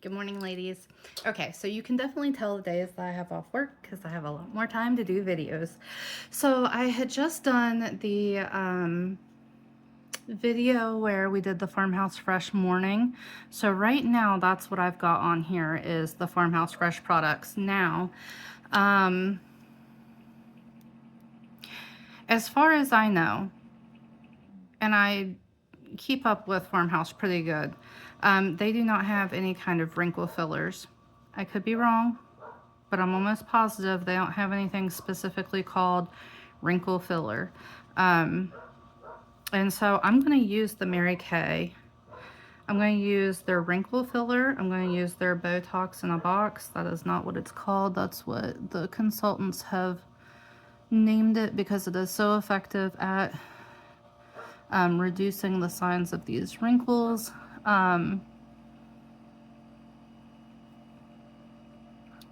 Good morning, ladies. Okay, so you can definitely tell the days that I have off work because I have a lot more time to do videos. So I had just done the video where we did the Farmhouse Fresh morning. So right now, that's what I've got on here is the Farmhouse Fresh products. Now, as far as I know, and I keep up with Farmhouse pretty good, they do not have any kind of wrinkle fillers. I could be wrong, but I'm almost positive they don't have anything specifically called wrinkle filler. And so I'm going to use the Mary Kay. I'm going to use their wrinkle filler. I'm going to use their Botox in a box. That is not what it's called. That's what the consultants have named it because it is so effective at reducing the signs of these wrinkles. And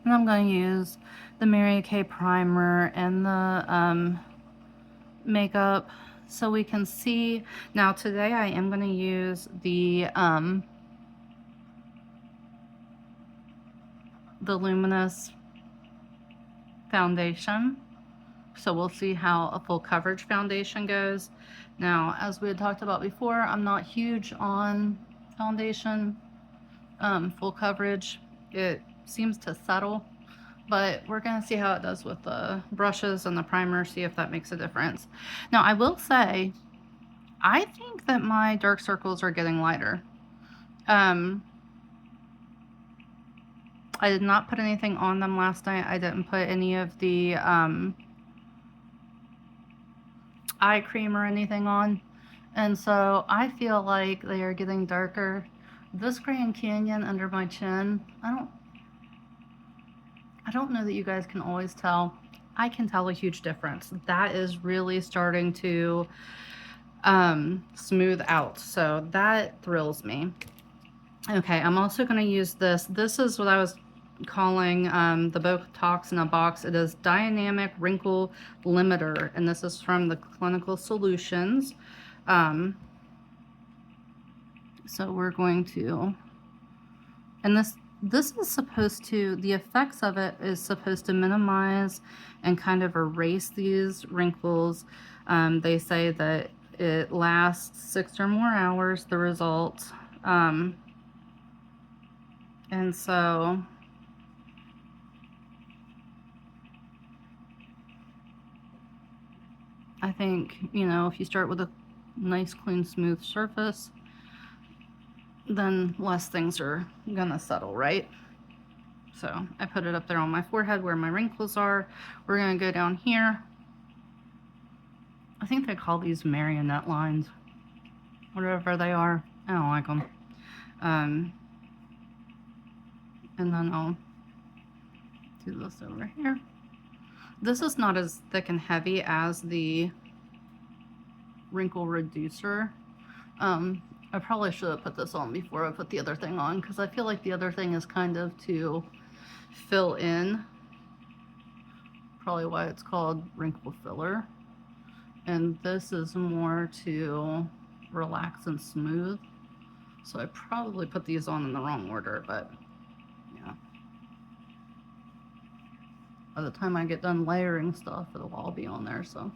I'm going to use the Mary Kay primer and the makeup so we can see. Now today I am going to use the Luminous foundation. So we'll see how a full coverage foundation goes. Now, as we had talked about before, I'm not huge on foundation full coverage. It seems to settle, but we're going to see how it does with the brushes and the primer, see if that makes a difference. Now, I will say, I think that my dark circles are getting lighter. I did not put anything on them last night. I didn't put any of the eye cream or anything on. And so I feel like they are getting darker. This Grand Canyon under my chin, I don't know that you guys can always tell. I can tell a huge difference. That is really starting to smooth out. So that thrills me. Okay, I'm also going to use this. This is what I was calling the Botox in a box. It is Dynamic Wrinkle Limiter, and this is from the Clinical Solutions. So we're going to, and this is supposed to, the effects of it is supposed to minimize and kind of erase these wrinkles. They say that it lasts 6 or more hours, the result. And so I think, you know, if you start with a nice, clean, smooth surface, then less things are gonna settle, right? So I put it up there on my forehead where my wrinkles are. We're gonna go down here. I think they call these marionette lines, whatever they are. I don't like them. And then I'll do this over here. This is not as thick and heavy as the wrinkle reducer. I probably should have put this on before I put the other thing on because I feel like the other thing is kind of to fill in. Probably why it's called wrinkle filler. And this is more to relax and smooth. So I probably put these on in the wrong order, but yeah. By the time I get done layering stuff, it'll all be on there, so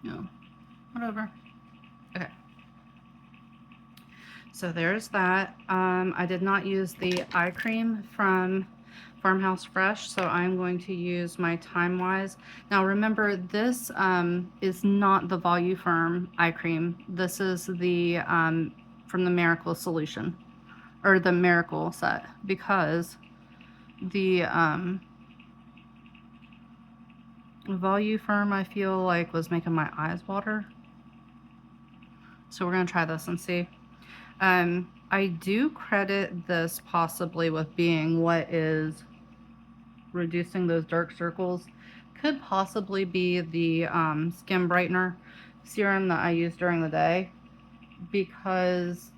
yeah, whatever. Okay. So there's that. I did not use the eye cream from Farmhouse Fresh, so I'm going to use my Time Wise. Now remember, this is not the Voluform eye cream. This is the from the Miracle Solution, or the Miracle set, because the Voluform I feel like was making my eyes water. So we're gonna try this and see. I do credit this possibly with being what is reducing those dark circles. Could possibly be the skin brightener serum that I use during the day, because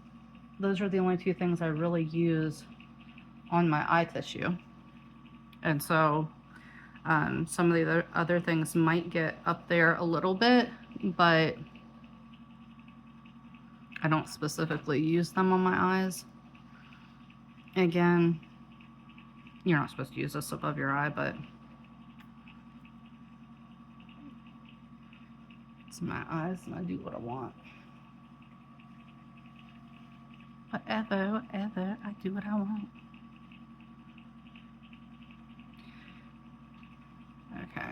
those are the only two things I really use on my eye tissue. And so some of the other things might get up there a little bit, but I don't specifically use them on my eyes. Again, you're not supposed to use this above your eye, but it's my eyes and I do what I want. Whatever, I do what I want. Okay.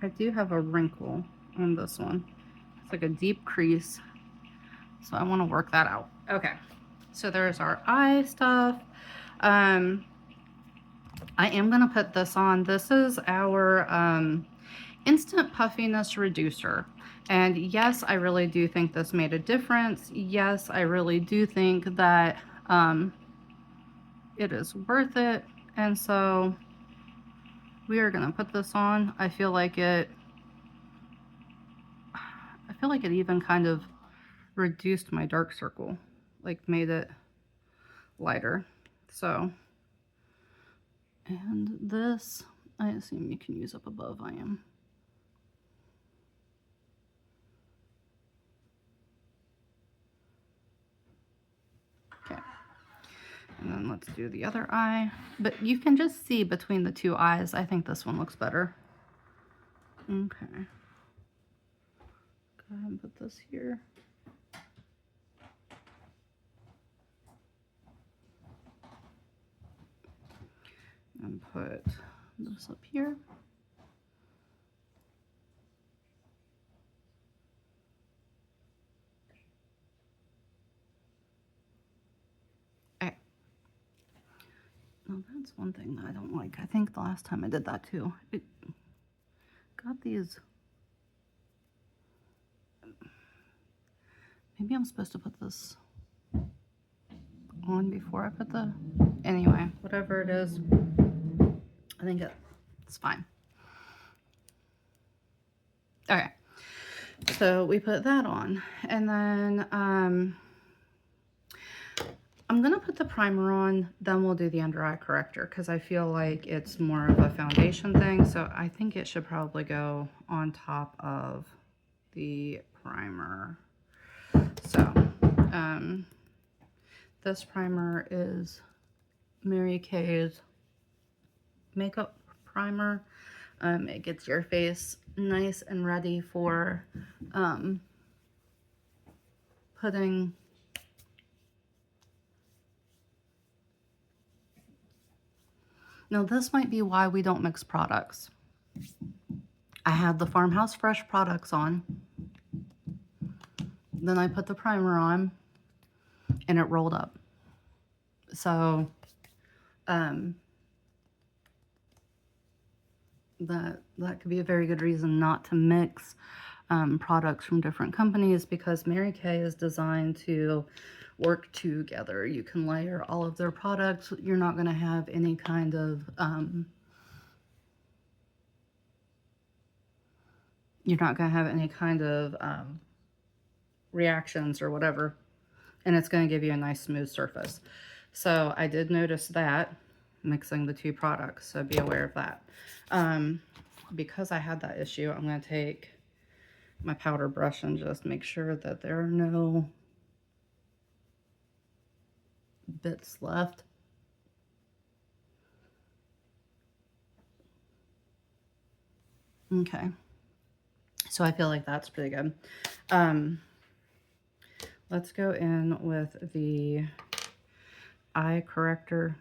I do have a wrinkle on this one. It's like a deep crease. So I want to work that out. Okay. So there's our eye stuff. I am going to put this on. This is our Instant Puffiness Reducer. And yes, I really do think this made a difference. Yes, I really do think that it is worth it. And so we are going to put this on. I feel like it even kind of reduced my dark circle, like made it lighter. So, and this, I assume you can use up above. I am. Okay. And then let's do the other eye. But you can just see between the two eyes. I think this one looks better. Okay. Go ahead and put this here. And put this up here. Okay. Now that's one thing that I don't like. I think the last time I did that too, it got these. Maybe I'm supposed to put this on before I put the, anyway, whatever it is, I think it's fine. Okay, so we put that on, and then I'm gonna put the primer on, then we'll do the under eye corrector, because I feel like it's more of a foundation thing, so I think it should probably go on top of the primer. So this primer is Mary Kay's makeup primer. It gets your face nice and ready for putting now this might be why we don't mix products. I had the Farmhouse Fresh products on, then I put the primer on and it rolled up. So that could be a very good reason not to mix products from different companies, because Mary Kay is designed to work together. You can layer all of their products. You're not going to have any kind of reactions or whatever, and it's going to give you a nice smooth surface. So I did notice that mixing the two products, so be aware of that. Because I had that issue, I'm going to take my powder brush and just make sure that there are no bits left. Okay, so I feel like that's pretty good. Let's go in with the eye corrector.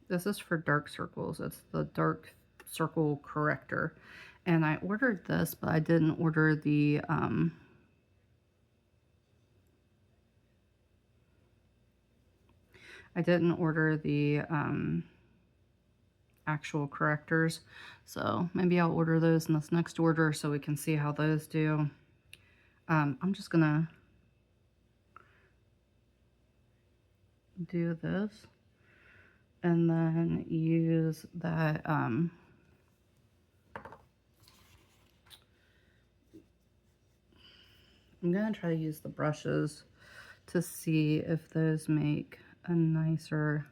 This is for dark circles. It's the dark circle corrector. And I ordered this, but I didn't order the actual correctors. So maybe I'll order those in this next order so we can see how those do. I'm just gonna do this and then use that I'm gonna try to use the brushes to see if those make a nicer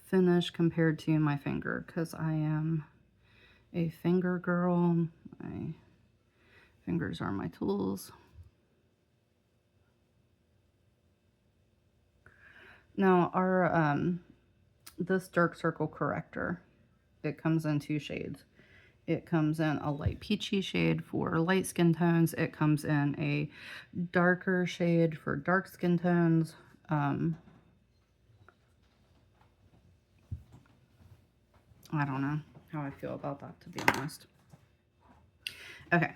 finish compared to my finger, because I am a finger girl. My fingers are my tools. Now, this dark circle corrector, it comes in 2 shades. It comes in a light peachy shade for light skin tones. It comes in a darker shade for dark skin tones. I don't know how I feel about that, to be honest. Okay.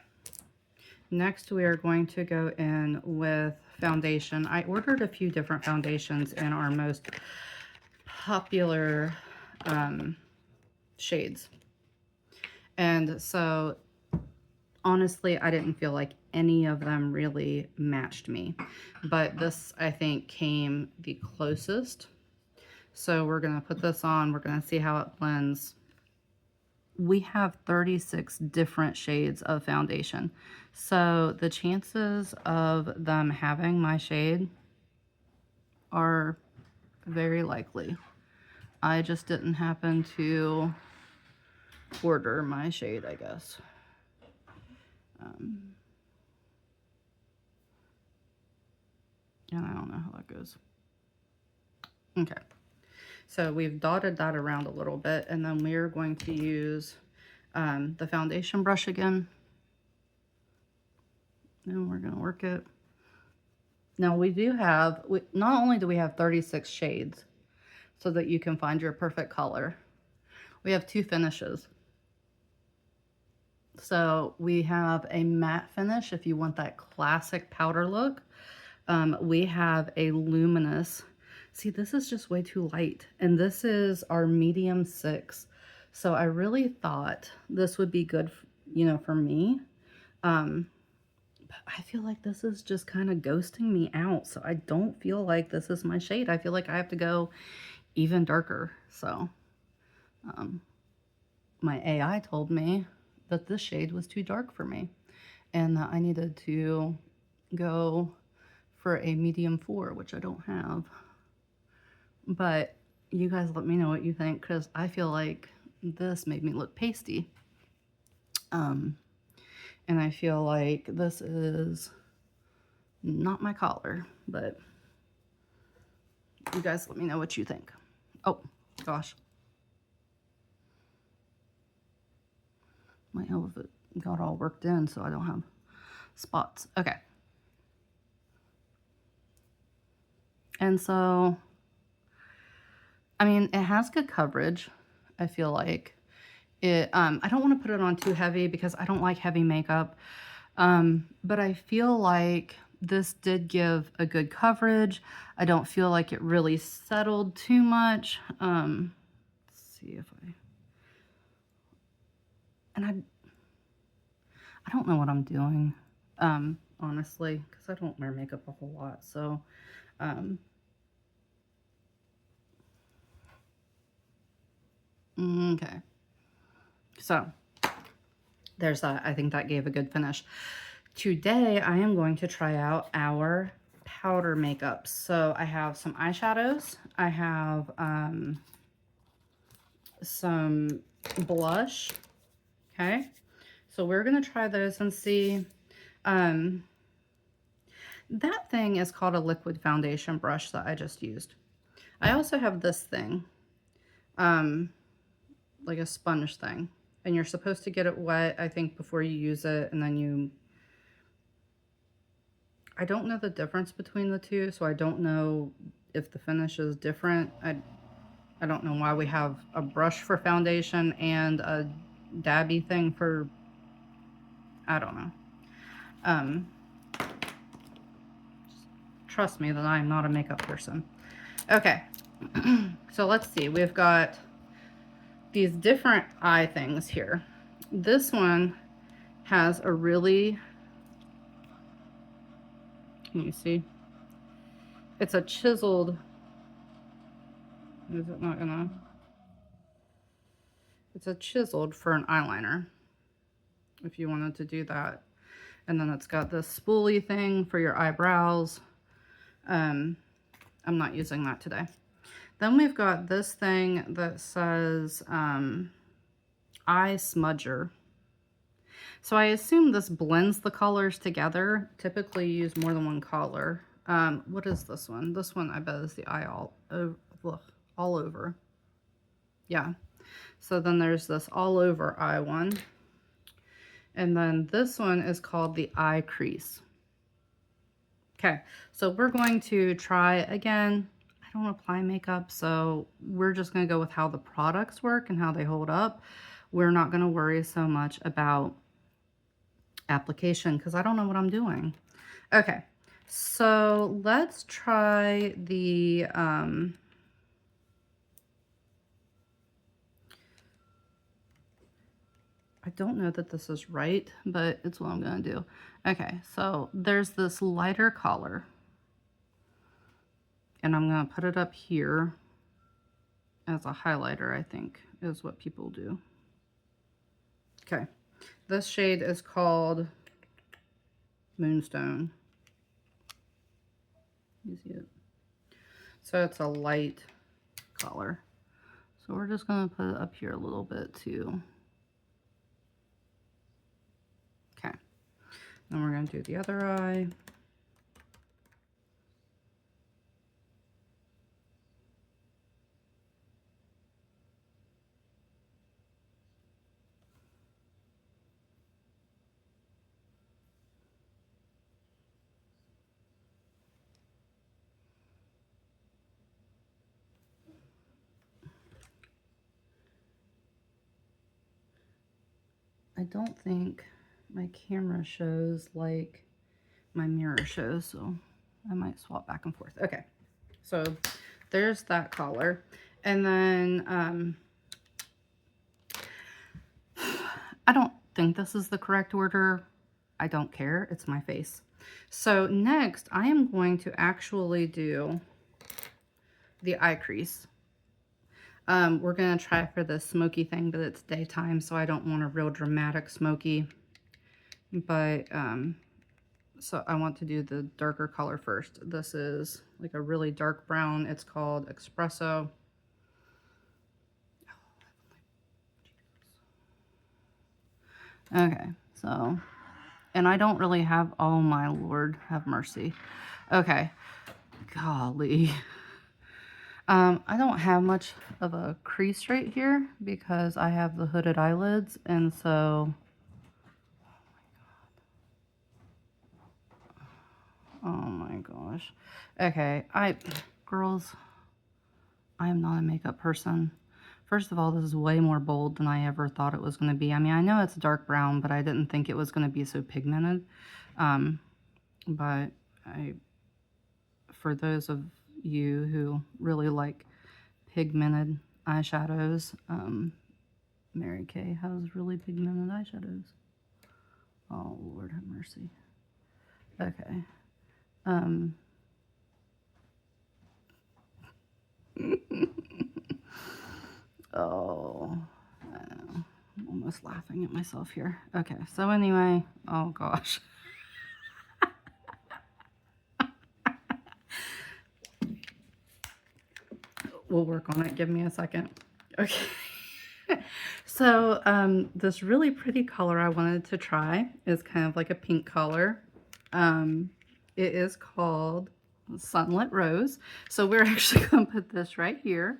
Next, we are going to go in with foundation. I ordered a few different foundations in our most popular shades. And so, honestly, I didn't feel like any of them really matched me. But this, I think, came the closest. So we're going to put this on. We're going to see how it blends. We have 36 different shades of foundation. So the chances of them having my shade are very likely. I just didn't happen to order my shade, I guess. And I don't know how that goes. Okay. So we've dotted that around a little bit, and then we're going to use the foundation brush again. And we're going to work it. Now we do have, not only do we have 36 shades so that you can find your perfect color, we have 2 finishes. So we have a matte finish if you want that classic powder look. We have a luminous. See, this is just way too light. And this is our medium 6. So I really thought this would be good, you know, for me. But I feel like this is just kind of ghosting me out. So I don't feel like this is my shade. I feel like I have to go even darker. So my AI told me that this shade was too dark for me and that I needed to go for a medium 4, which I don't have. But you guys let me know what you think, because I feel like this made me look pasty. And I feel like this is not my color, but you guys let me know what you think. Oh, gosh. My outfit got all worked in, so I don't have spots. Okay. And so, I mean, it has good coverage, I feel like. I don't want to put it on too heavy because I don't like heavy makeup. But I feel like this did give a good coverage. I don't feel like it really settled too much. Let's see if I don't know what I'm doing, honestly, because I don't wear makeup a whole lot. So, okay. So there's that. I think that gave a good finish. Today, I am going to try out our powder makeup. So I have some eyeshadows. I have some blush. Okay. So we're going to try those and see. That thing is called a liquid foundation brush that I just used. I also have this thing, like a sponge thing. And you're supposed to get it wet, I think, before you use it. And then I don't know the difference between the two, so I don't know if the finish is different. I don't know why we have a brush for foundation and a dabby thing for, I don't know. Trust me that I'm not a makeup person. Okay, so let's see. We've got these different eye things here. This one has a really, can you see? It's a chiseled, is it not gonna? It's a chiseled for an eyeliner, if you wanted to do that. And then it's got this spoolie thing for your eyebrows. I'm not using that today. Then we've got this thing that says eye smudger. So I assume this blends the colors together. Typically you use more than one color. What is this one? This one I bet is the eye all over. Yeah. So then there's this all over eye one. And then this one is called the eye crease. Okay, so we're going to try again. I don't apply makeup, so we're just going to go with how the products work and how they hold up. We're not going to worry so much about application because I don't know what I'm doing. Okay, so let's try the I don't know that this is right, but it's what I'm going to do. Okay, so there's this lighter color. And I'm going to put it up here as a highlighter, I think, is what people do. Okay, this shade is called Moonstone. You see it? So it's a light color. So we're just going to put it up here a little bit too. Okay, then we're going to do the other eye. I don't think my camera shows like my mirror shows, so I might swap back and forth. Okay, so there's that color. And then I don't think this is the correct order. I don't care, it's my face. So next I am going to actually do the eye crease. We're gonna try for the smoky thing, but it's daytime, so I don't want a real dramatic smoky. But so I want to do the darker color first. This is like a really dark brown. It's called Espresso. Okay, so, and I don't really have, oh my Lord, have mercy. Okay, golly. I don't have much of a crease right here because I have the hooded eyelids, and so, oh my gosh. Okay, girls, I am not a makeup person. First of all, this is way more bold than I ever thought it was going to be. I mean, I know it's dark brown, but I didn't think it was going to be so pigmented. But for those of you who really like pigmented eyeshadows, Mary Kay has really pigmented eyeshadows. Oh, Lord have mercy. Okay. Oh, I'm almost laughing at myself here. Okay, so anyway, oh gosh. We'll work on it. Give me a second. Okay. So this really pretty color I wanted to try is kind of like a pink color. It is called Sunlit Rose. So we're actually going to put this right here.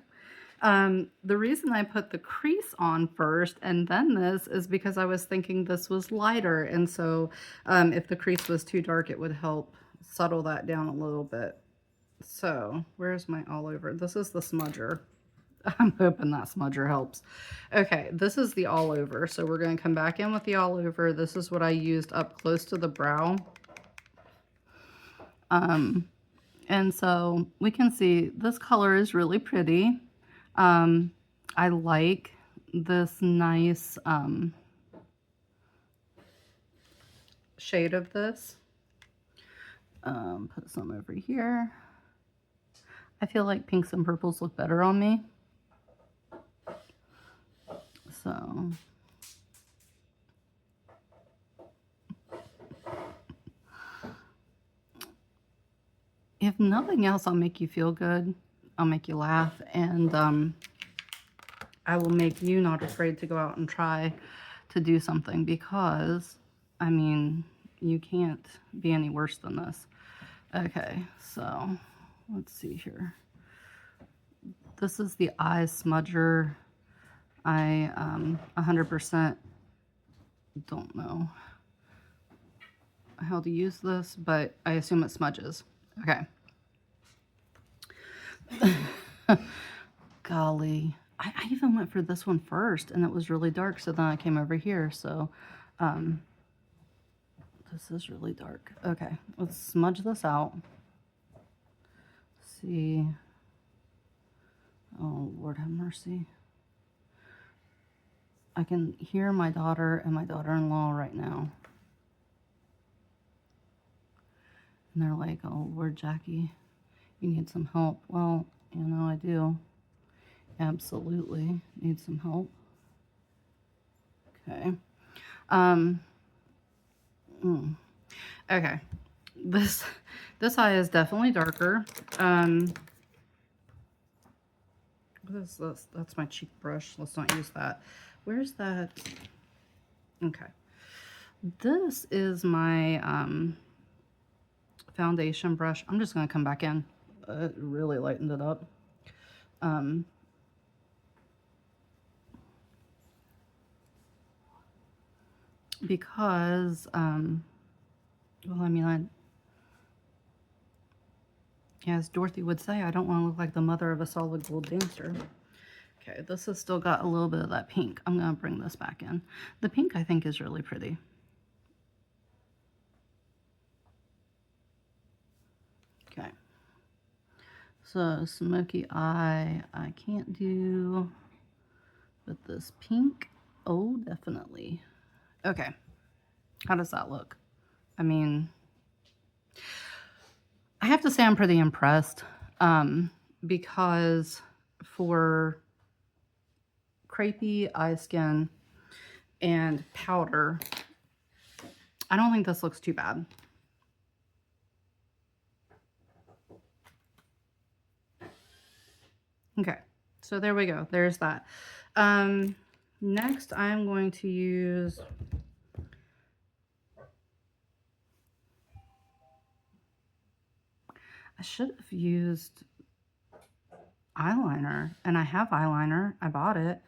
The reason I put the crease on first and then this is because I was thinking this was lighter. And so if the crease was too dark, it would help settle that down a little bit. So where's my all over? This is the smudger. I'm hoping that smudger helps. Okay, this is the all over. So we're going to come back in with the all over. This is what I used up close to the brow. And so we can see this color is really pretty. I like this nice shade of this. Put some over here. I feel like pinks and purples look better on me. So if nothing else, I'll make you feel good. I'll make you laugh, and I will make you not afraid to go out and try to do something, because I mean, you can't be any worse than this. Okay, so let's see here. This is the eye smudger. I 100% don't know how to use this, but I assume it smudges. Okay. Golly. I even went for this one first and it was really dark, so then I came over here. So this is really dark. Okay, let's smudge this out. See. Oh, Lord have mercy. I can hear my daughter and my daughter-in-law right now. And they're like, oh, Lord, Jackie, you need some help. Well, you know, I do. Absolutely need some help. Okay. Okay. This eye is definitely darker. What is this? That's my cheek brush. Let's not use that. Where's that? Okay. This is my foundation brush. I'm just going to come back in. It really lightened it up. Because, well, I mean, as Dorothy would say, I don't want to look like the mother of a solid gold dancer. Okay, this has still got a little bit of that pink. I'm going to bring this back in. The pink, I think, is really pretty. Okay. So, smoky eye, I can't do, but this pink, oh, definitely. Okay. How does that look? I mean, I have to say I'm pretty impressed because for crepey eye skin and powder, I don't think this looks too bad. Okay, so there we go. There's that. Next, I'm going to use I should have used eyeliner, and I have eyeliner. I bought it.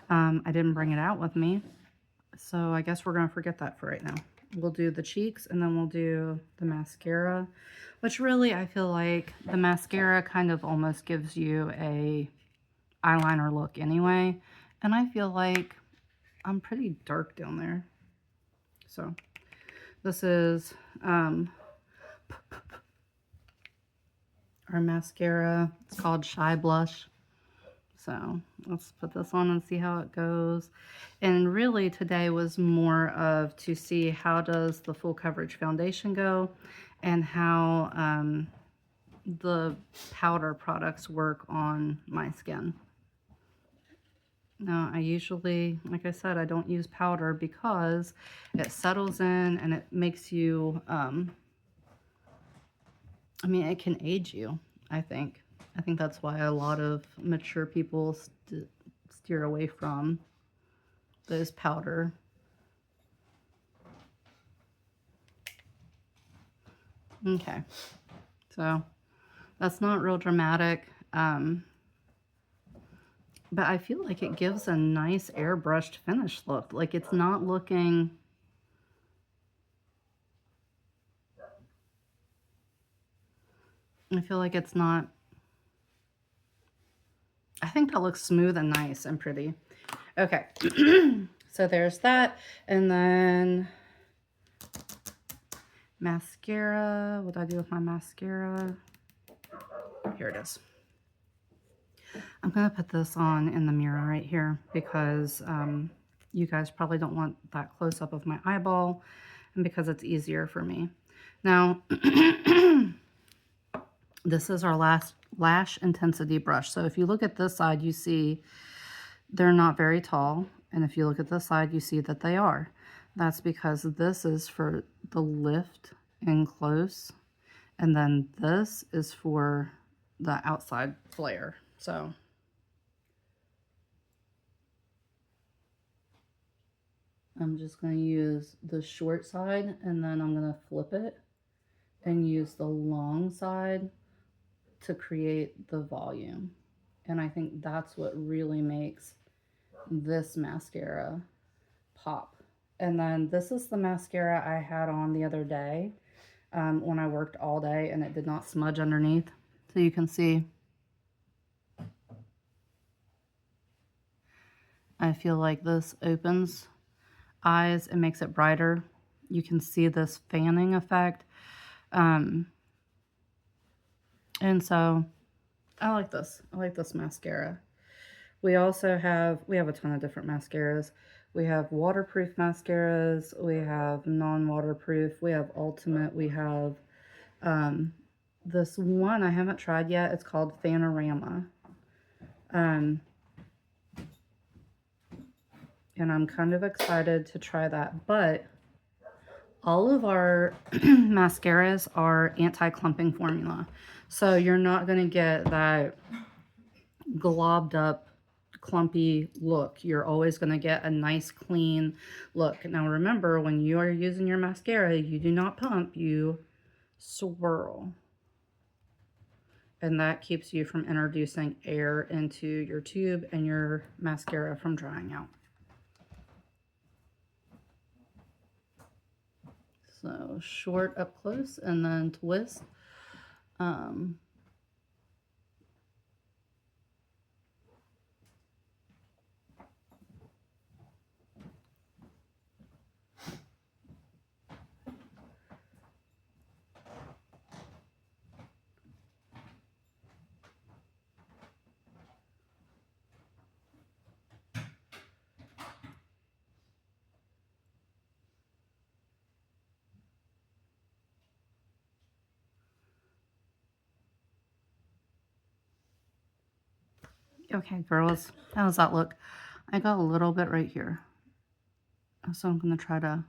I didn't bring it out with me, so I guess we're going to forget that for right now. We'll do the cheeks, and then we'll do the mascara, which really I feel like the mascara kind of almost gives you a eyeliner look anyway, and I feel like I'm pretty dark down there. So this is our mascara. It's called Shy Blush. So let's put this on and see how it goes. And really today was more of to see how does the full coverage foundation go and how the powder products work on my skin. Now I usually, like I said, I don't use powder because it settles in and it makes you, I mean, it can age you, I think. I think that's why a lot of mature people steer away from those powder. Okay, so that's not real dramatic, but I feel like it gives a nice airbrushed finish look. Like it's not looking... I feel like it's not... I think that looks smooth and nice and pretty. Okay, so there's that. And then mascara. What do I do with my mascara? Here it is. I'm going to put this on in the mirror right here because you guys probably don't want that close up of my eyeball and because it's easier for me. Now, this is our last lash intensity brush. So if you look at this side, you see they're not very tall. And if you look at this side, you see that they are. That's because this is for the lift and close. And then this is for the outside flare. So I'm just going to use the short side and then I'm going to flip it and use the long side to create the volume. And I think that's what really makes this mascara pop. And then this is the mascara I had on the other day when I worked all day, and it did not smudge underneath. So you can see, I feel like this opens eyes and makes it brighter. You can see this fanning effect. And so I like this. I like this mascara. We also have a ton of different mascaras. We have waterproof mascaras. We have non-waterproof. We have ultimate. We have this one I haven't tried yet. It's called Fanorama. And I'm kind of excited to try that. But all of our mascaras are anti-clumping formula. So you're not going to get that globbed up clumpy look. You're always going to get a nice clean look. Now remember, when you are using your mascara, you do not pump, you swirl. And that keeps you from introducing air into your tube and your mascara from drying out. So short up close and then twist. Okay, girls, how does that look? I got a little bit right here. So I'm going to try to,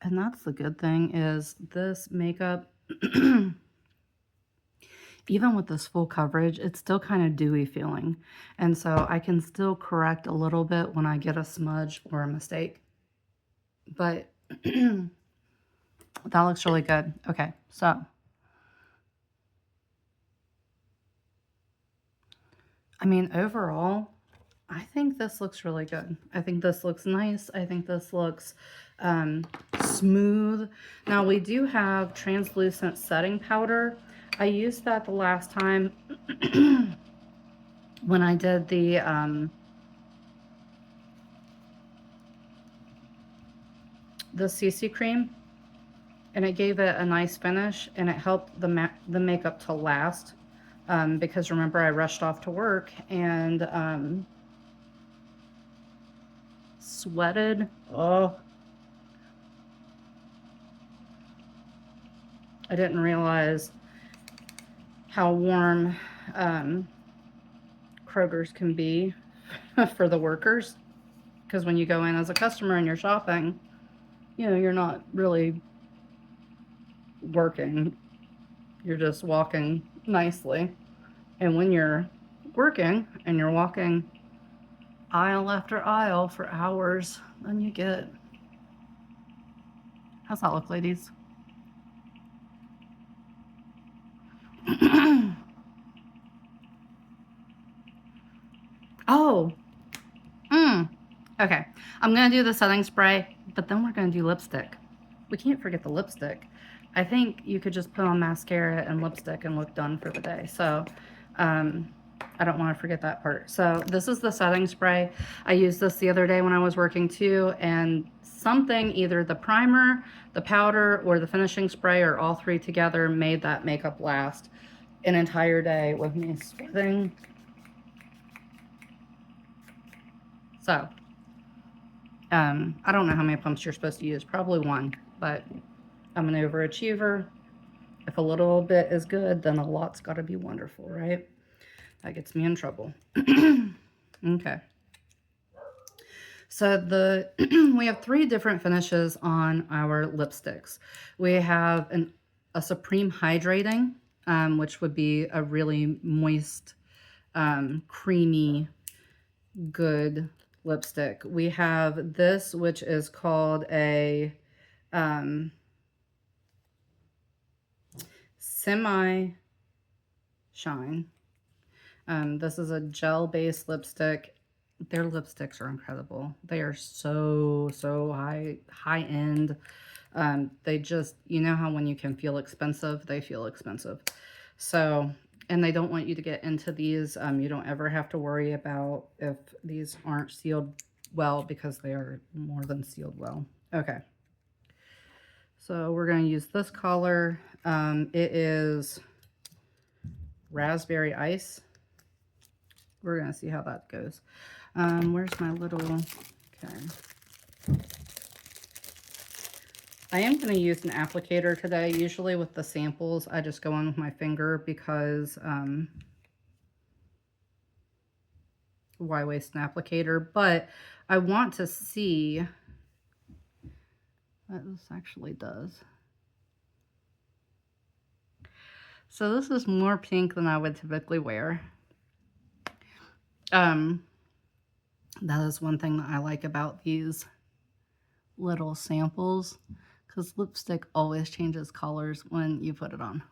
and that's the good thing is this makeup, even with this full coverage, it's still kind of dewy feeling. And so I can still correct a little bit when I get a smudge or a mistake. But that looks really good. Okay, so I mean, overall, I think this looks really good. I think this looks nice. I think this looks smooth. Now, we do have translucent setting powder. I used that the last time when I did the CC cream, and it gave it a nice finish, and it helped the makeup to last. Because remember, I rushed off to work and sweated. Oh, I didn't realize how warm Kroger's can be for the workers. Because when you go in as a customer and you're shopping, you know, you're not really working. You're just walking nicely. And when you're working and you're walking aisle after aisle for hours, then you get... How's that look, ladies? Oh, okay. I'm going to do the setting spray, but then we're going to do lipstick. We can't forget the lipstick. I think you could just put on mascara and lipstick and look done for the day. So, I don't want to forget that part. So this is the setting spray. I used this the other day when I was working too, and something, either the primer, the powder, or the finishing spray, or all three together, made that makeup last an entire day with me sweating. So, I don't know how many pumps you're supposed to use, probably one, but I'm an overachiever. If a little bit is good, then a lot's got to be wonderful, right? That gets me in trouble. Okay. So we have 3 different finishes on our lipsticks. We have a Supreme Hydrating, which would be a really moist, creamy, good lipstick. We have this, which is called a Semi Shine. This is a gel-based lipstick. Their lipsticks are incredible. They are so high end. They just, you know how when you can feel expensive, they feel expensive. So, and they don't want you to get into these. You don't ever have to worry about if these aren't sealed well, because they are more than sealed well. Okay. So we're going to use this color. It is Raspberry Ice. We're going to see how that goes. Where's my little, okay. I am going to use an applicator today. Usually with the samples, I just go on with my finger because, why waste an applicator? But I want to see what this actually does. So this is more pink than I would typically wear. That is one thing that I like about these little samples, because lipstick always changes colors when you put it on.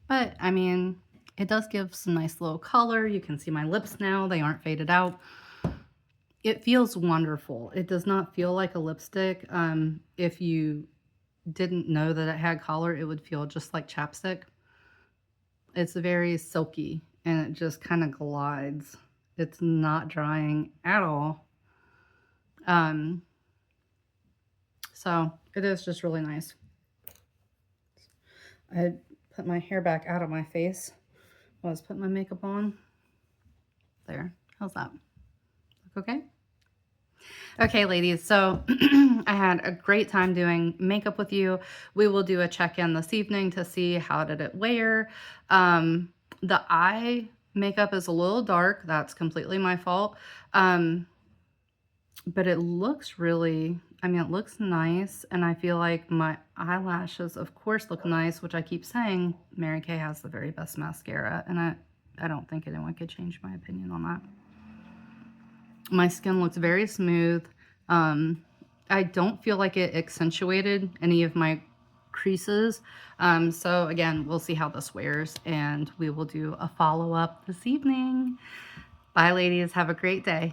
But I mean, it does give some nice little color. You can see my lips now, they aren't faded out. It feels wonderful. It does not feel like a lipstick. If you didn't know that it had color, it would feel just like chapstick. It's very silky and it just kind of glides. It's not drying at all. So it is just really nice. I put my hair back out of my face while I was putting my makeup on. There. How's that? Look okay? Okay, ladies, so I had a great time doing makeup with you. We will do a check-in this evening to see how did it wear. The eye makeup is a little dark. That's completely my fault. But it looks really, I mean, it looks nice. And I feel like my eyelashes, of course, look nice, which I keep saying Mary Kay has the very best mascara. And I don't think anyone could change my opinion on that. My skin looks very smooth. I don't feel like it accentuated any of my creases. So again, we'll see how this wears and we will do a follow-up this evening. Bye, ladies. Have a great day.